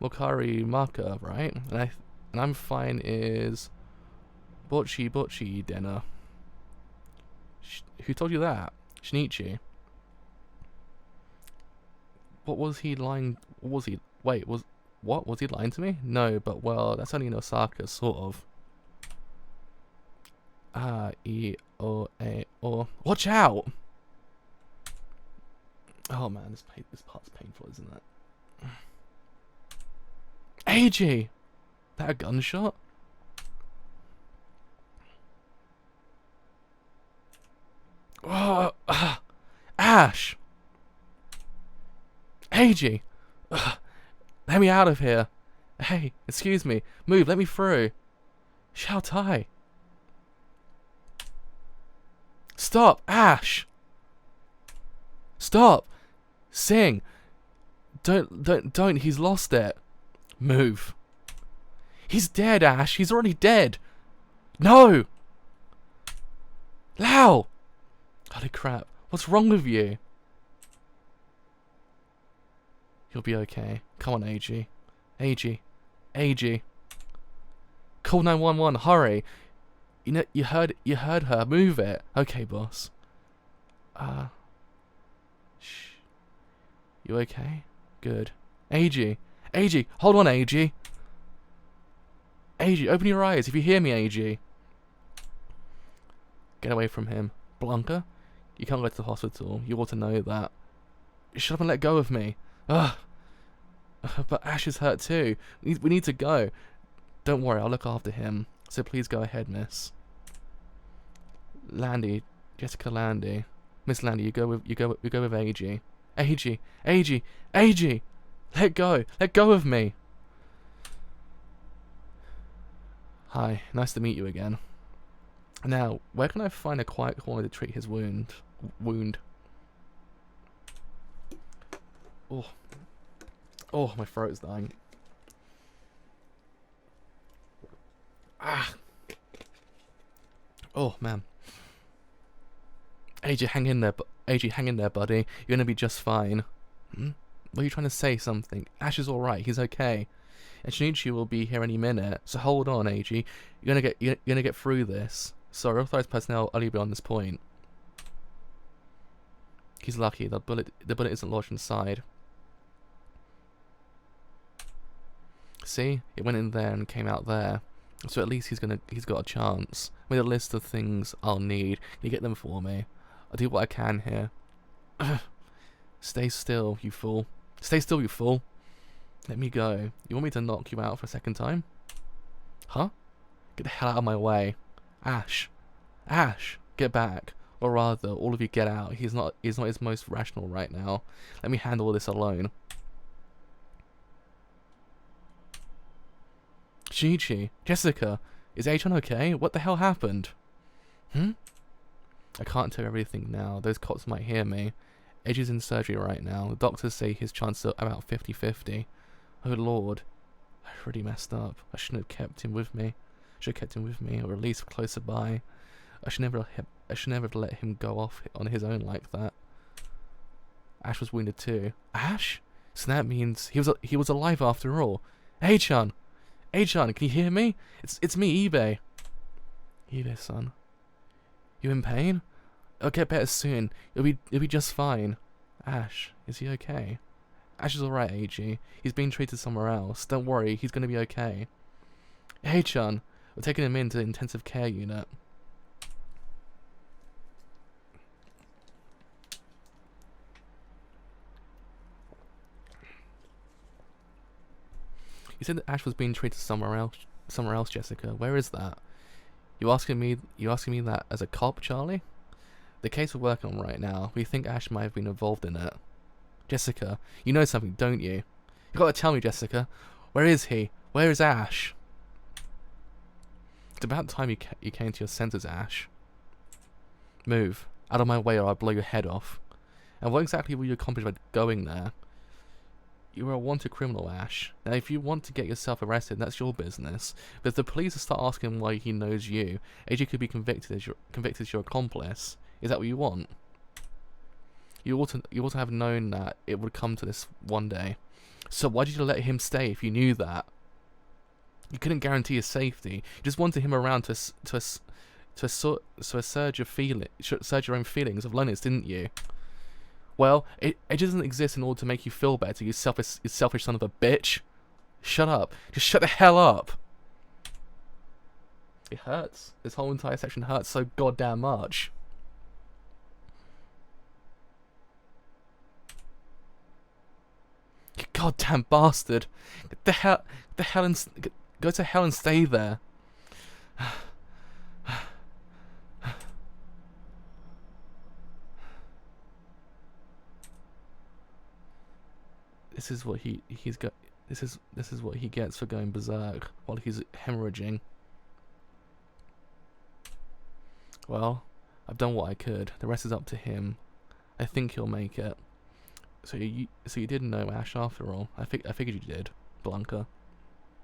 A: Mokari Maka, right? And I'm fine is Bocchi dinner. Who told you that? Shinichi. What was he lying? Was he lying to me? No, but well, that's only in Osaka, sort of. O. Watch out! Oh man, this part's painful, isn't it? AJ! That a gunshot? Oh, Ash! AG! Ugh. Let me out of here. Hey, excuse me. Move, let me through. Shao Tai. Stop, Ash! Stop! Sing! Don't, he's lost it. Move. He's dead, Ash, he's already dead. No! Lao! Holy crap, what's wrong with you? You'll be okay. Come on, AG. AG. AG. Call 911, hurry. You know, you heard her. Move it. Okay, boss. Shh. You okay? Good. AG. AG. Hold on, AG. AG, open your eyes if you hear me, AG. Get away from him. Blanca, you can't go to the hospital. You ought to know that. Shut up and let go of me. Ugh. But Ash is hurt too. We need to go. Don't worry, I'll look after him. So please go ahead, miss. Landy, Jessica Landy. Miss Landy, you go with AG. AG, AG, AG! Let go of me! Hi, nice to meet you again. Now, where can I find a quiet corner to treat his wound? Oh. Oh, my throat is dying. Ah. Oh, man. AJ, hang in there, buddy. You're gonna be just fine. What are you trying to say? Something? Ash is alright. He's okay. And Shinichi will be here any minute. So hold on, AG. You're gonna get through this. Sorry, authorized personnel only beyond this point. He's lucky. The bullet isn't lodged inside. See, it went in there and came out there. So at least he's got a chance. With a list of things I'll need. Can you get them for me? I'll do what I can here. Stay still, you fool. Stay still, you fool. Let me go. You want me to knock you out for a second time? Huh? Get the hell out of my way. Ash. Ash, get back. Or rather, all of you get out. He's not his most rational right now. Let me handle this alone. Shinichi, Jessica, is Achan okay? What the hell happened? I can't tell everything now. Those cops might hear me. Edge is in surgery right now. The doctors say his chances are about 50-50. Oh lord. I really messed up. I shouldn't have kept him with me. Should have kept him with me, or at least closer by. I should never have let him go off on his own like that. Ash was wounded too. Ash? So that means he was alive after all. Achan! Achan, can you hear me? It's me, eBay. eBay, son. You in pain? I'll get better soon. You'll be just fine. Ash, is he okay? Ash is alright, AG. He's being treated somewhere else. Don't worry, he's gonna be okay. Achan, we're taking him into the intensive care unit. You said that Ash was being treated somewhere else, Jessica. Where is that? You asking me that as a cop, Charlie? The case we're working on right now, we think Ash might have been involved in it. Jessica, you know something, don't you? You gotta tell me, Jessica. Where is he? Where is Ash? It's about time you came to your senses, Ash. Move. Out of my way or I'll blow your head off. And what exactly will you accomplish by going there? You are a wanted criminal, Ash. Now, if you want to get yourself arrested, that's your business. But if the police start asking why he knows you, AJ could be convicted as your accomplice. Is that what you want? You ought to have known that it would come to this one day. So why did you let him stay if you knew that? You couldn't guarantee his safety. You just wanted him around to surge your own feelings of loneliness, didn't you? Well, it doesn't exist in order to make you feel better, you selfish son of a bitch. Shut up. Just shut the hell up. It hurts. This whole entire section hurts so goddamn much. You goddamn bastard. Get the hell and go to hell and stay there. This is what he's got. This is what he gets for going berserk while he's hemorrhaging. Well, I've done what I could. The rest is up to him. I think he'll make it. So you didn't know Ash after all. I figured you did, Blanca.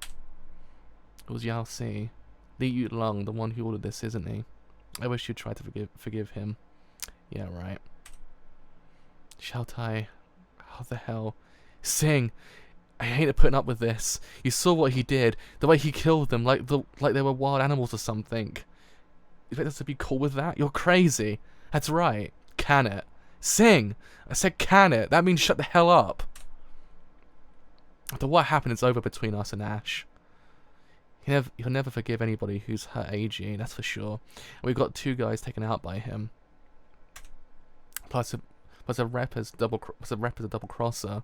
A: It was Yao Si, Li Yulong, the one who ordered this, isn't he? I wish you'd try to forgive him. Yeah, right. Xiao Tai, how the hell? Sing, I hated putting up with this. You saw what he did, the way he killed them, like they were wild animals or something. You expect us to be cool with that? You're crazy. That's right. Can it? Sing! I said can it. That means shut the hell up. After what happened, it's over between us and Ash. He'll never forgive anybody who's hurt AG, that's for sure. And we've got 2 guys taken out by him. Plus a rep as a double crosser.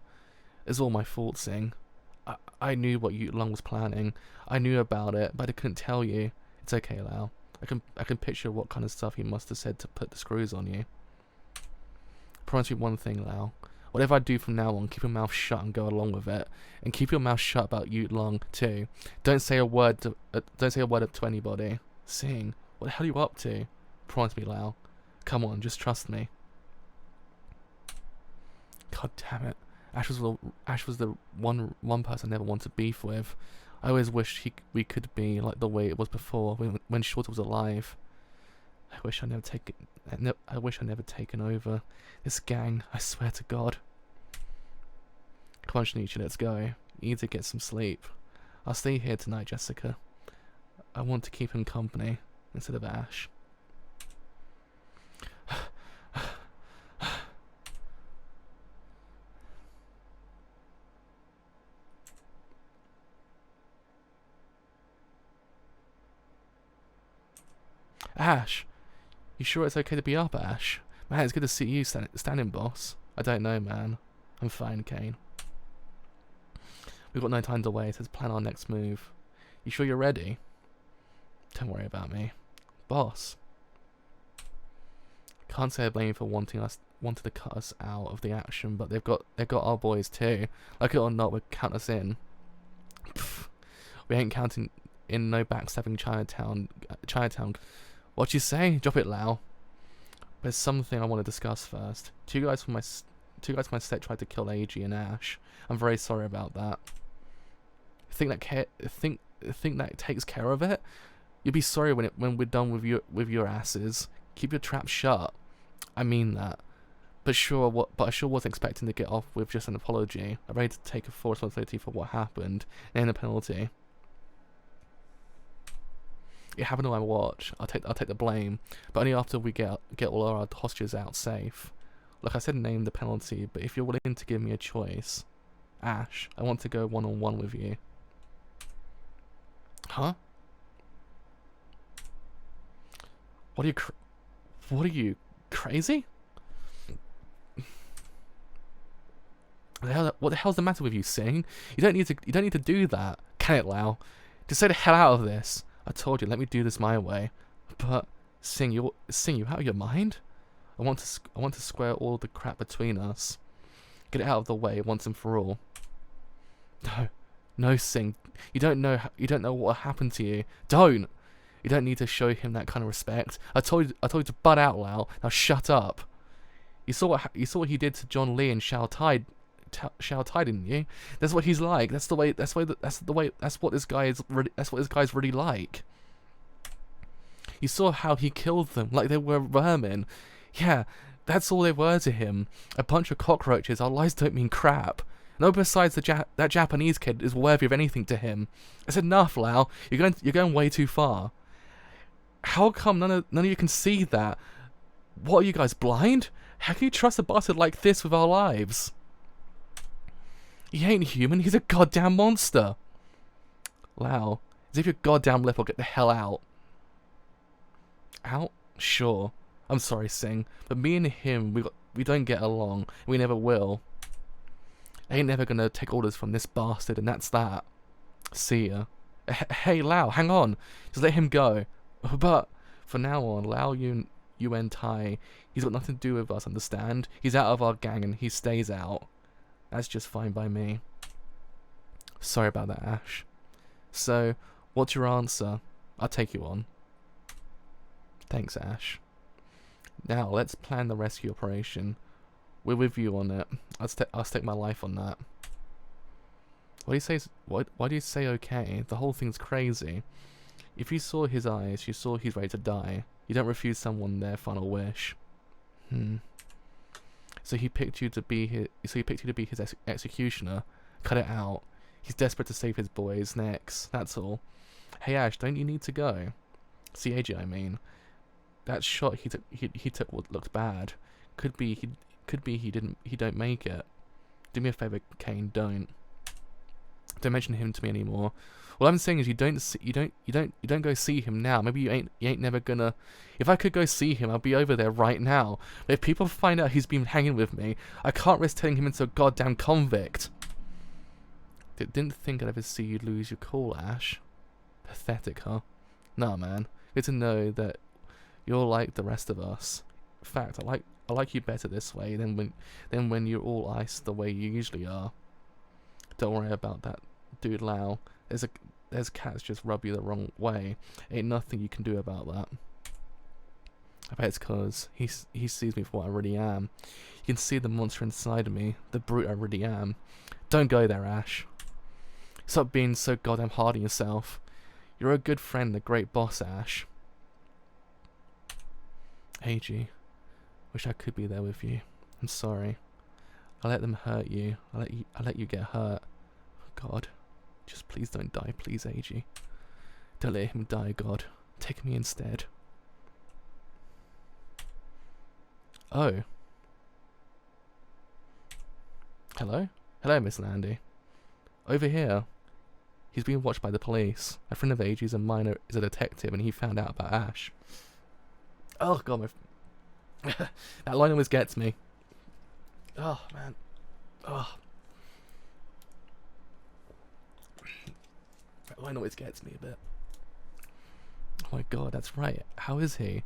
A: It's all my fault, Sing. I knew what Yulong was planning. I knew about it, but I couldn't tell you. It's okay, Lau. I can picture what kind of stuff he must have said to put the screws on you. Promise me one thing, Lau. Whatever I do from now on, keep your mouth shut and go along with it, and keep your mouth shut about Yulong too. Don't say a word to anybody. Sing, what the hell are you up to? Promise me, Lau. Come on, just trust me. God damn it! Ash was the one person I never wanted beef with. I always wished we could be like the way it was before when Shorter was alive. I wish I never taken over this gang. I swear to God. Come on, Shinichi, let's go. You need to get some sleep. I'll stay here tonight, Jessica. I want to keep him company instead of Ash. Ash! You sure it's okay to be up, Ash? Man, it's good to see you standing, boss. I don't know, man. I'm fine, Kane. We've got no time to wait. Let's plan our next move. You sure you're ready? Don't worry about me. Boss. Can't say I blame you for wanting to cut us out of the action, but they've got our boys too. Like it or not, we'll count us in. Pfft. We ain't counting in no backstabbing Chinatown. What you say? Drop it, Lau. There's something I want to discuss first. Two guys from my set tried to kill AG and Ash. I'm very sorry about that. Think that takes care of it? You'll be sorry when we're done with your asses. Keep your trap shut. I mean that. But I sure wasn't expecting to get off with just an apology. I'm ready to take a full responsibility for what happened and the penalty. It happened on my watch. I'll take the blame, but only after we get all our hostages out safe. Like I said, name the penalty, but if you're willing to give me a choice, Ash, I want to go one-on-one with you. Huh? What are you crazy? What the hell's the matter with you, Sing? You don't need to do that. Can it, Lau? Just stay the hell out of this. I told you, let me do this my way. But Sing, you out of your mind? I want to square all the crap between us. Get it out of the way once and for all. No, Sing. You don't know what happened to you. Don't. You don't need to show him that kind of respect. I told you to butt out, Lau. Now shut up. You saw what he did to John Lee and Xiao Tai, didn't you? That's what he's like. That's what this guy's really like. You saw how he killed them like they were vermin. Yeah, that's all they were to him. A bunch of cockroaches. Our lives don't mean crap. No, besides that Japanese kid is worthy of anything to him. It's enough, Lau. You're going way too far. How come none of you can see that? What, are you guys blind? How can you trust a bastard like this with our lives? He ain't human, he's a goddamn monster. Lau, as if your goddamn lip will get the hell out. Out? Sure. I'm sorry, Sing, but me and him, we don't get along. We never will. I ain't never gonna take orders from this bastard, and that's that. See ya. Hey, Lau, hang on. Just let him go. But for now on, Lau Yuan Tai, he's got nothing to do with us, understand? He's out of our gang and he stays out. That's just fine by me. Sorry about that, Ash. So, what's your answer? I'll take you on. Thanks, Ash. Now, let's plan the rescue operation. We're with you on it. I'll stake my life on that. Why do you say? Why do you say okay? The whole thing's crazy. If you saw his eyes, you saw he's ready to die. You don't refuse someone their final wish. So he picked you to be his executioner. Cut it out. He's desperate to save his boys' necks. That's all. Hey Ash, don't you need to go? See AJ, I mean. That shot he took what looked bad. Could be he don't make it. Do me a favor, Kane. Don't mention him to me anymore. What I'm saying is you don't go see him now. Maybe you ain't never gonna. If I could go see him, I'll be over there right now. But if people find out he's been hanging with me, I can't risk turning him into a goddamn convict. Didn't think I'd ever see you lose your cool, Ash. Pathetic, huh? Nah, man. Good to know that you're like the rest of us. In fact, I like you better this way than when you're all ice the way you usually are. Don't worry about that, dude. Lau. There's cats just rub you the wrong way. Ain't nothing you can do about that. I bet it's cause he sees me for what I really am. You can see the monster inside of me, the brute I really am. Don't go there, Ash. Stop being so goddamn hard on yourself. You're a good friend, a great boss, Ash. AG, wish I could be there with you. I'm sorry. I let them hurt you. I let you get hurt. Oh, God. Just please don't die, please, AG. Don't let him die, God. Take me instead. Oh. Hello? Hello, Miss Landy. Over here. He's being watched by the police. A friend of AG's and mine is a detective, and he found out about Ash. Oh, God, that line always gets me. Oh, man. Oh. That line always gets me a bit. Oh my God, that's right. How is he?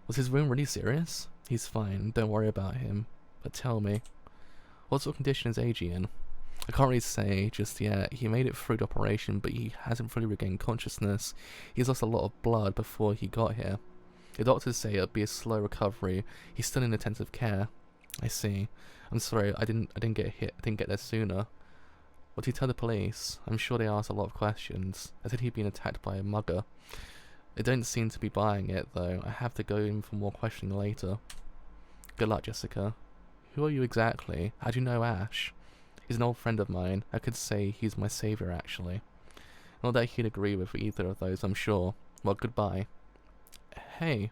A: Was his wound really serious? He's fine. Don't worry about him. But tell me, what sort of condition is AG in? I can't really say just yet. He made it through the operation, but he hasn't fully regained consciousness. He's lost a lot of blood before he got here. The doctors say it'll be a slow recovery. He's still in intensive care. I see. I'm sorry, I didn't get there sooner. What did he tell the police? I'm sure they asked a lot of questions. I said he'd been attacked by a mugger. They don't seem to be buying it, though. I have to go in for more questioning later. Good luck, Jessica. Who are you exactly? How do you know Ash? He's an old friend of mine. I could say he's my savior, actually. Not that he'd agree with either of those, I'm sure. Well, goodbye. Hey.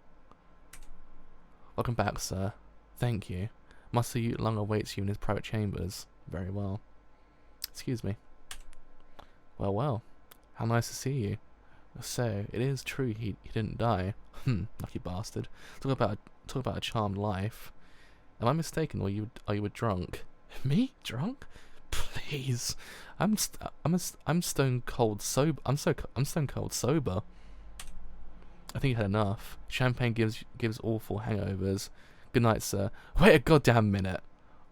A: Welcome back, sir. Thank you. Master Ute Lung awaits you in his private chambers. Very well. Excuse me. Well, well. How nice to see you. So, it is true he didn't die. Lucky bastard. Talk about a charmed life. Am I mistaken, or are you a drunk? Me? Drunk? Please. I'm stone cold sober. I'm stone cold sober. I think you had enough. Champagne gives awful hangovers. Good night, sir. Wait a goddamn minute.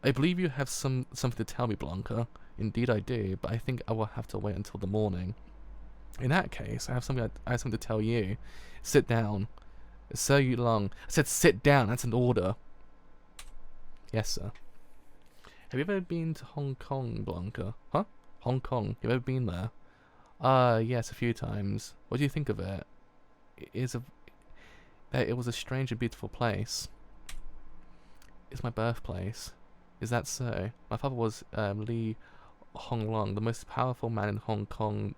A: I believe you have something to tell me, Blanca. Indeed I do, but I think I will have to wait until the morning. In that case, I have something to tell you. Sit down. Sir Yu Long. I said sit down, that's an order. Yes, sir. Have you ever been to Hong Kong, Blanca? Huh? Hong Kong. You ever been there? Yes, a few times. What do you think of it? It was a strange and beautiful place. It's my birthplace. Is that so? My father was Li Honglong, the most powerful man in Hong Kong.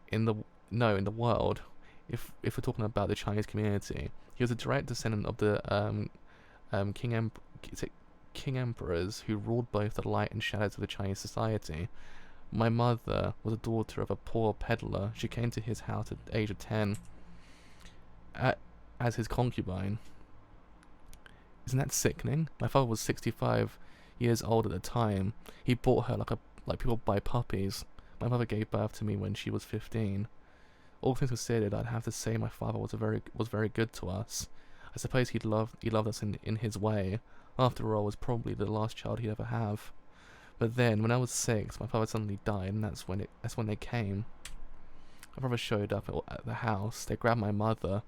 A: In the world. If we're talking about the Chinese community, he was a direct descendant of the King Emperors who ruled both the light and shadows of the Chinese society. My mother was a daughter of a poor peddler. She came to his house at the age of 10 as his concubine. Isn't that sickening? My father was 65 years old at the time. He bought her like people buy puppies. My mother gave birth to me when she was 15. All things considered, I'd have to say my father was very good to us. I suppose he loved us in his way, After all, I was probably the last child he'd ever have. But then, when I was 6, my father suddenly died, and that's when they came. My brother showed up at the house. They grabbed my mother,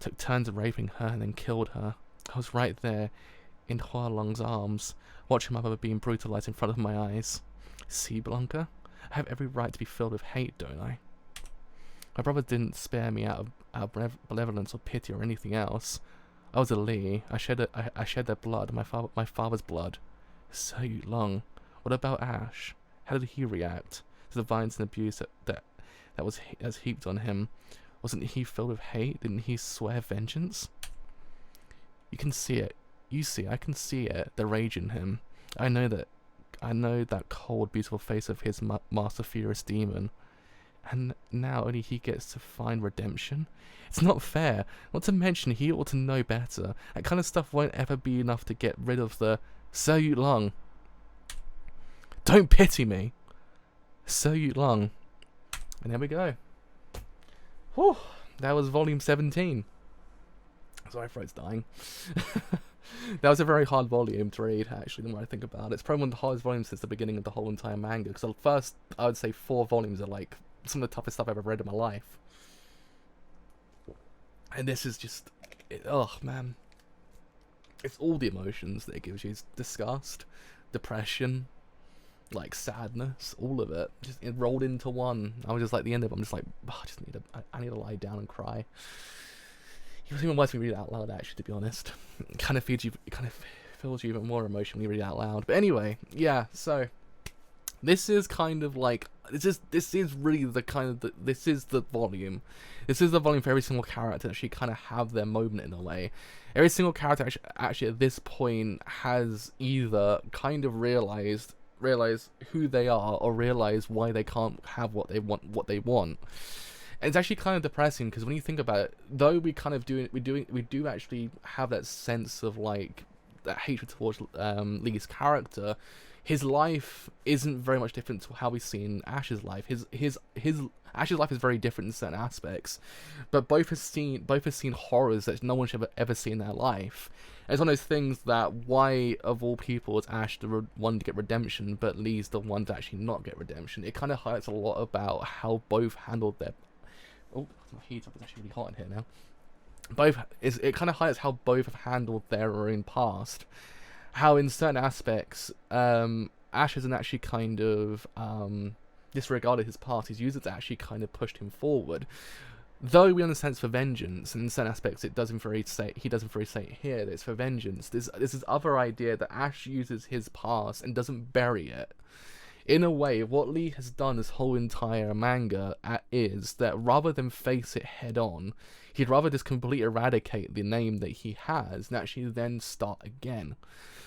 A: took turns at raping her, and then killed her. I was right there, in Hua Long's arms, watching my mother being brutalized in front of my eyes. See, Blanca? I have every right to be filled with hate, don't I? My brother didn't spare me out of benevolence or pity or anything else. I was a Li. I shed their blood, my father's blood. So long. What about Ash? How did he react to the violence and abuse that was heaped on him? Wasn't he filled with hate? Didn't he swear vengeance? You can see it. I can see it. The rage in him. I know that cold, beautiful face of his master furious demon. And now only he gets to find redemption? It's not fair. Not to mention, he ought to know better. That kind of stuff won't ever be enough to get rid of the So You Long. Don't pity me. So You Long. And there we go. Whew. That was volume 17. Sorry, my throat's dying. That was a very hard volume to read, actually, the more I think about it. It's probably one of the hardest volumes since the beginning of the whole entire manga. Because the first, I would say, 4 volumes are like some of the toughest stuff I've ever read in my life. And this is just, oh man. It's all the emotions that it gives you. It's disgust, depression, like sadness, all of it. Just it rolled into one. I was just like, the end of it, I'm just like, oh, I need to lie down and cry. It was even worse when you read it out loud, actually, to be honest. It kind of fills you even more emotion when you read it out loud. But anyway, yeah, so this is kind of like, this is really the kind of, this is the volume. This is the volume for every single character to actually kind of have their moment in a way. Every single character actually at this point has either kind of realize who they are, or realize why they can't have what they want. And it's actually kind of depressing, because when you think about it, though we kind of we do actually have that sense of like that hatred towards Lee's character. His life isn't very much different to how we've seen Ash's life. His Ash's life is very different in certain aspects, but both have seen horrors that no one should ever see in their life. And it's one of those things that, why of all people is Ash the one to get redemption, but Lee's the one to actually not get redemption? It kind of highlights a lot about how both handled their. Oh, my heat up is actually really hot in here now. It kind of highlights how both have handled their own past. How in certain aspects, Ash hasn't actually kind of disregarded his past. He's used it to actually kind of pushed him forward. Though we understand it's for vengeance, and in certain aspects he doesn't very say it here that it's for vengeance. There's this other idea that Ash uses his past and doesn't bury it. In a way, what Lee has done this whole entire manga is that rather than face it head on, he'd rather just completely eradicate the name that he has and actually then start again.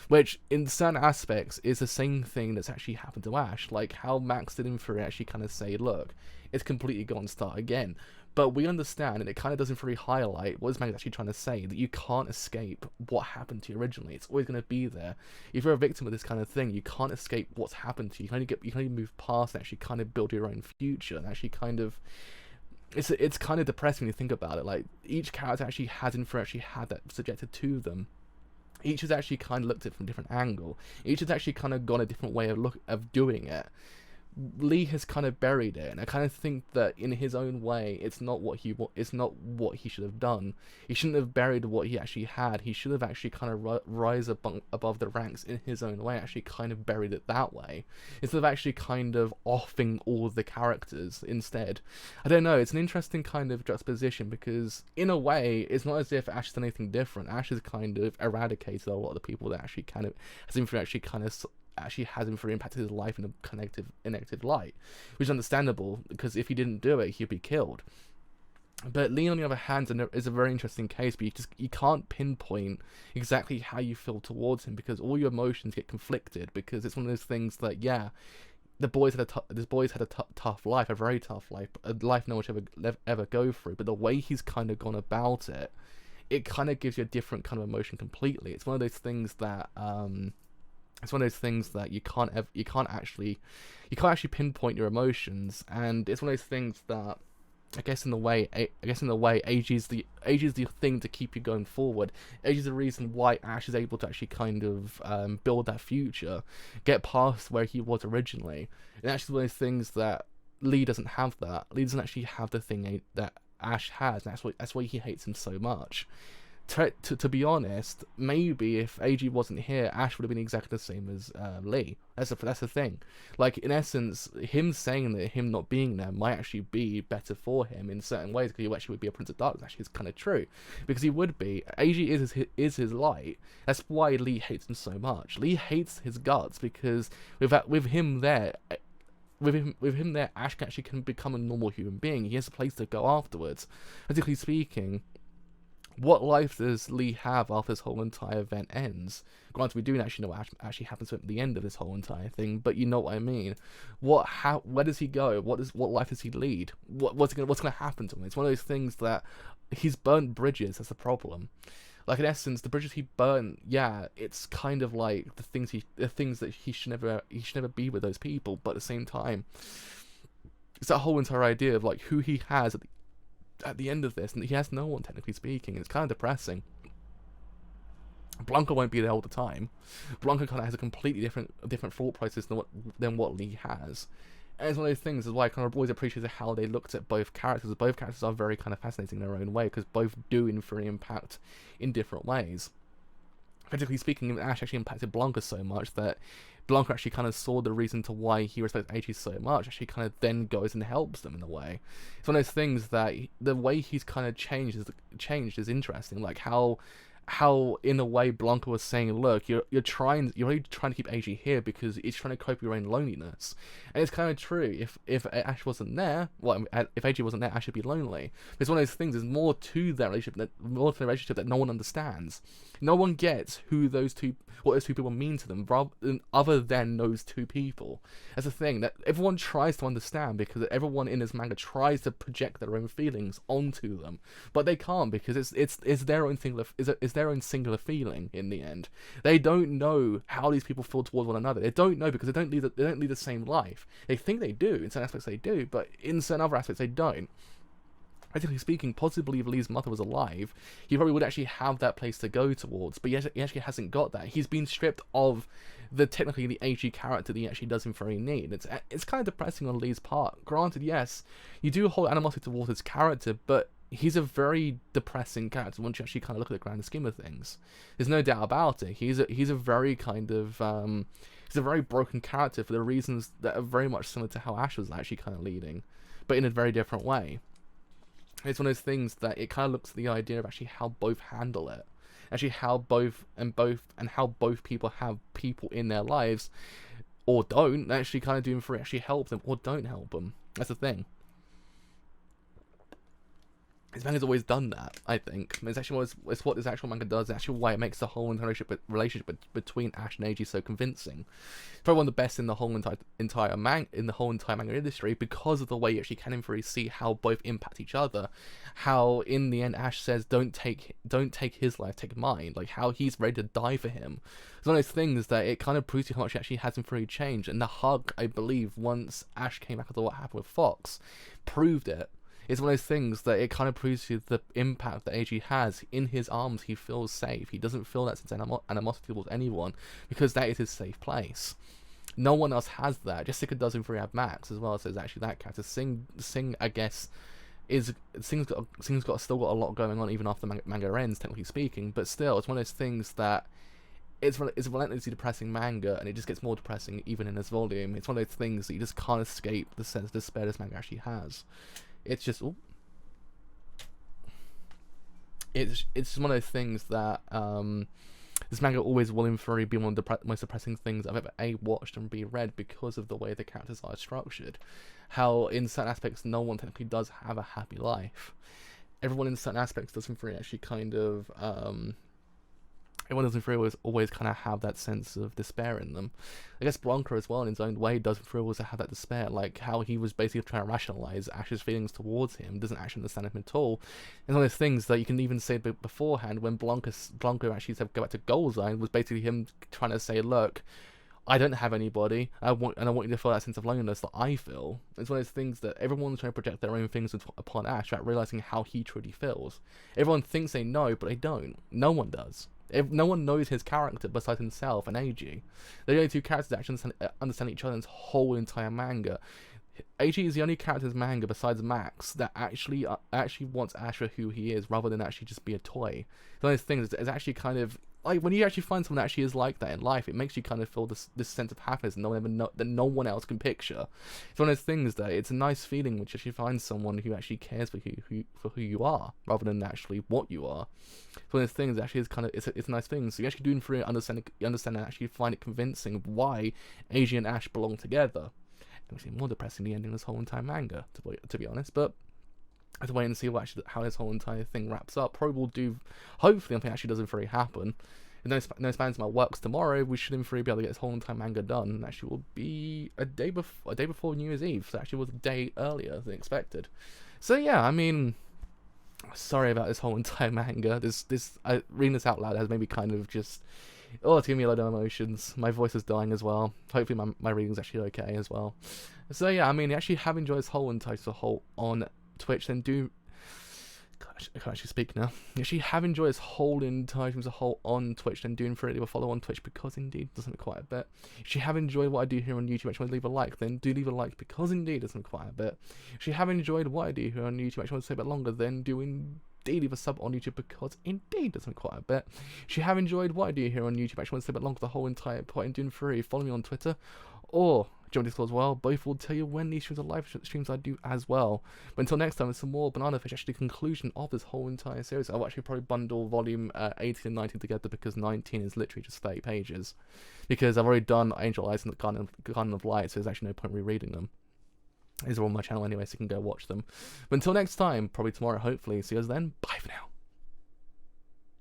A: Which, in certain aspects, is the same thing that's actually happened to Ash. Like how Max did him for it, actually kind of say, look, it's completely gone, start again. But we understand, and it kind of doesn't really highlight what this manga is actually trying to say, that you can't escape what happened to you originally. It's always going to be there. If you're a victim of this kind of thing, you can't escape what's happened to you. You can only move past and actually kind of build your own future, and actually kind of, it's kind of depressing when you think about it. Like each character actually had that subjected to them. Each has actually kind of looked at it from a different angle. Each has actually kind of gone a different way of doing it. Lee has kind of buried it, and I kind of think that in his own way, it's not what he should have done. He shouldn't have buried what he actually had. He should have actually kind of rise above the ranks in his own way, actually kind of buried it that way, instead of actually kind of offing all the characters instead. I don't know, it's an interesting kind of juxtaposition, because in a way, it's not as if Ash has done anything different. Ash has kind of eradicated a lot of the people that actually kind of has him for impacted his life in a negative light, which is understandable, because if he didn't do it, he'd be killed. But Lee, on the other hand, is a very interesting case, but you can't pinpoint exactly how you feel towards him, because all your emotions get conflicted, because it's one of those things that, yeah, this boy's had a tough life, a very tough life, a life no one should ever go through, but the way he's kind of gone about it, it kind of gives you a different kind of emotion completely. It's one of those things that, you can't actually pinpoint your emotions, and it's one of those things that I guess in the way, age is the thing to keep you going forward. Age is the reason why Ash is able to actually kind of build that future, get past where he was originally. And actually, one of those things that Lee doesn't have. That Lee doesn't actually have the thing that Ash has. And that's why he hates him so much. To be honest, maybe if AG wasn't here, Ash would have been exactly the same as Lee. That's the thing. Like, in essence, him saying that him not being there might actually be better for him in certain ways, because he actually would be a Prince of Darkness. Actually, it's kind of true, because he would be. AG is his light. That's why Lee hates him so much. Lee hates his guts because with him there. With him there, Ash can become a normal human being. He has a place to go afterwards. Particularly speaking, what life does Lee have after this whole entire event ends? Granted, we do actually know what actually happens at the end of this whole entire thing, but you know what I mean. Where does he go? What life does he lead? What's gonna happen to him? It's one of those things that he's burnt bridges. That's the problem. Like, in essence, the bridges he burnt, yeah, it's kind of like the things that he should never be with those people. But at the same time, it's that whole entire idea of like who he has at the end of this, and he has no one, technically speaking. It's kind of depressing. Blanca won't be there all the time. Blanca kind of has a completely different thought process than what Lee has. And it's one of those things is why I kind of always appreciated how they looked at both characters. Both characters are very kind of fascinating in their own way, because both do in theory impact in different ways. Particularly speaking, Ash actually impacted Blanca so much that Blanca actually kind of saw the reason to why he respects AG so much. Actually, kind of then goes and helps them in a way. It's one of those things that the way he's kind of changed is interesting. Like how in a way Blanca was saying, look, you're only trying to keep AG here because it's trying to cope with your own loneliness. And it's kind of true. If Ash wasn't there, if AG wasn't there, Ash would be lonely. It's one of those things. There's more to that relationship, that no one understands. No one gets what those two people mean to them, other than those two people. That's the thing that everyone tries to understand, because everyone in this manga tries to project their own feelings onto them, but they can't, because it's their own singular feeling. In the end, they don't know how these people feel towards one another. They don't know, because they don't lead the same life. They think they do in certain aspects, they do, but in certain other aspects they don't. Practically speaking, possibly if Lee's mother was alive, he probably would actually have that place to go towards, but he actually hasn't got that. He's been stripped of technically the AG character that he actually does in very need. It's kind of depressing on Lee's part. Granted, yes, you do hold animosity towards his character, but he's a very depressing character once you actually kind of look at the grand scheme of things. There's no doubt about it. He's a very kind of he's a very broken character for the reasons that are very much similar to how Ash was actually kind of leading, but in a very different way. It's one of those things that it kind of looks at the idea of actually how both handle it, actually how both people have people in their lives, or don't actually kind of do them for actually help them, or don't help them. That's the thing. This manga's always done that, I think. It's what this actual manga does. It's actually why it makes the whole relationship between Ash and AG so convincing. It's probably one of the best in the whole entire manga industry, because of the way you actually can inferably see how both impact each other. How in the end Ash says, "Don't take his life, take mine." Like how he's ready to die for him. It's one of those things that it kind of proves how much he actually has inferably changed. And the hug, I believe, once Ash came back after what happened with Fox, proved it. It's one of those things that it kind of proves you the impact that AG has. In his arms, he feels safe. He doesn't feel that sense of animosity towards anyone, because that is his safe place. No one else has that. Jessica does in Free Ab Max as well, so it's actually that character. Sing, I guess, Sing's still got a lot going on even after the manga ends, technically speaking, but still, it's one of those things that it's a relentlessly depressing manga, and it just gets more depressing even in this volume. It's one of those things that you just can't escape the sense of despair this manga actually has. It's just, it's one of those things that this manga always will in theory be one of the most depressing things I've ever watched and read, because of the way the characters are structured. How in certain aspects no one technically does have a happy life. Everyone in certain aspects does in theory actually kind of everyone does in theory always kind of have that sense of despair in them. I guess Blanca as well in his own way does in theory always have that despair, like how he was basically trying to rationalize Ash's feelings towards him, doesn't actually understand him at all. It's one of those things that you can even say beforehand when Blanca actually said go back to Goal Zone, was basically him trying to say, look, I don't have anybody. I want you to feel that sense of loneliness that I feel. It's one of those things that everyone's trying to project their own things upon Ash without realizing how he truly feels. Everyone thinks they know, but they don't. No one does. No one knows his character besides himself and Eiji. They're the only two characters that actually understand each other in this whole entire manga. Eiji is the only character in this manga besides Max that actually wants Ash for who he is, rather than actually just be a toy. It's one of those things. It's actually kind of like when you actually find someone that actually is like that in life, it makes you kind of feel this sense of happiness that no one else can picture. It's one of those things that it's a nice feeling when you actually find someone who actually cares for who you are, rather than actually what you are. It's one of those things that actually is kind of it's a nice thing. So you actually do through understand and actually find it convincing of why Eiji and Ash belong together. It makes it more depressing the ending of this whole entire manga, to be honest, but I have to wait and see how this whole entire thing wraps up. Probably will do, hopefully, I think actually doesn't really happen. If no spans my works tomorrow, we should in theory be able to get this whole entire manga done. And actually will be a day before New Year's Eve, so actually was a day earlier than expected. So yeah, I mean, sorry about this whole entire manga. Reading this out loud has made me kind of just, it's giving me a lot of emotions. My voice is dying as well. Hopefully my reading's actually okay as well. So yeah, I mean, actually have enjoyed this whole entire whole on Twitch, then do. I can't actually speak now. If you have enjoyed this whole entire as a whole on Twitch, then do indeed leave a follow on Twitch, because indeed doesn't require a bit. If you have enjoyed what I do here on YouTube, actually want to leave a like, then do leave a like, because indeed doesn't require a bit. If you have enjoyed what I do here on YouTube, actually want to stay a bit longer, then do indeed leave a sub on YouTube, because indeed doesn't require a bit. If you have enjoyed what I do here on YouTube, actually want to stay a bit longer the whole entire part and doing free, follow me on Twitter, or join Discord as well. Both will tell you when these streams are live streams I do as well. But until next time, with some more Banana Fish, actually the conclusion of this whole entire series. I'll actually probably bundle volume 18 and 19 together, because 19 is literally just 30 pages. Because I've already done Angel Eyes and the Garden of Light, so there's actually no point rereading them. These are all on my channel anyway, so you can go watch them. But until next time, probably tomorrow, hopefully. See you guys then. Bye for now.